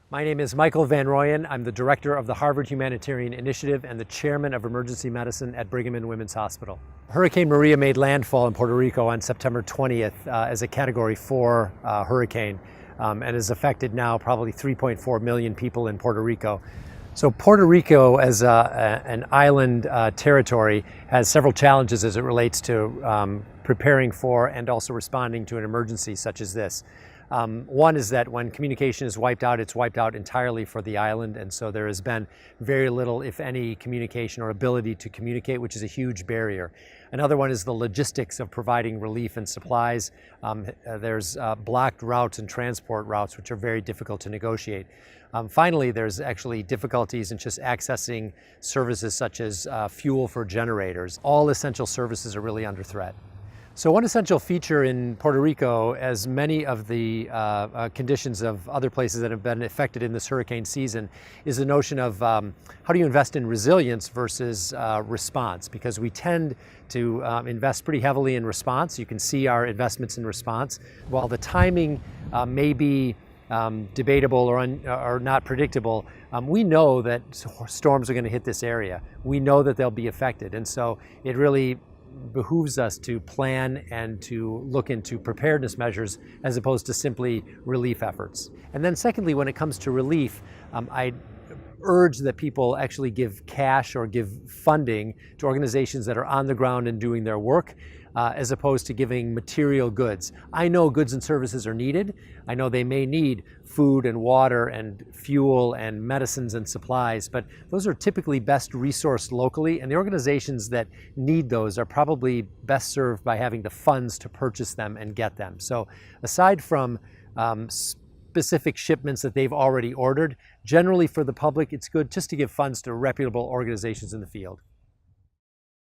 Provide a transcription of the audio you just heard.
My name is Michael VanRooyen. I'm the director of the Harvard Humanitarian Initiative and the chairman of emergency medicine at Brigham and Women's Hospital. Hurricane Maria made landfall in Puerto Rico on September 20th as a Category 4 hurricane and has affected now probably 3.4 million people in Puerto Rico. So Puerto Rico, as an island territory, has several challenges as it relates to preparing for and also responding to an emergency such as this. One is that when communication is wiped out, it's wiped out entirely for the island, and so there has been very little, if any, communication or ability to communicate, which is a huge barrier. Another one is the logistics of providing relief and supplies. There's blocked routes and transport routes, which are very difficult to negotiate. Finally, there's actually difficulties in just accessing services such as fuel for generators. All essential services are really under threat. So one essential feature in Puerto Rico, as many of the conditions of other places that have been affected in this hurricane season, is the notion of how do you invest in resilience versus response, because we tend to invest pretty heavily in response. You can see our investments in response. While the timing may be debatable or not predictable, we know that storms are going to hit this area. We know that they'll be affected, and so it really behooves us to plan and to look into preparedness measures as opposed to simply relief efforts. And then secondly, when it comes to relief, I urge that people actually give cash or give funding to organizations that are on the ground and doing their work, as opposed to giving material goods. I know goods and services are needed. I know they may need food and water and fuel and medicines and supplies, but those are typically best resourced locally, and the organizations that need those are probably best served by having the funds to purchase them and get them. So aside from specific shipments that they've already ordered, generally for the public, it's good just to give funds to reputable organizations in the field.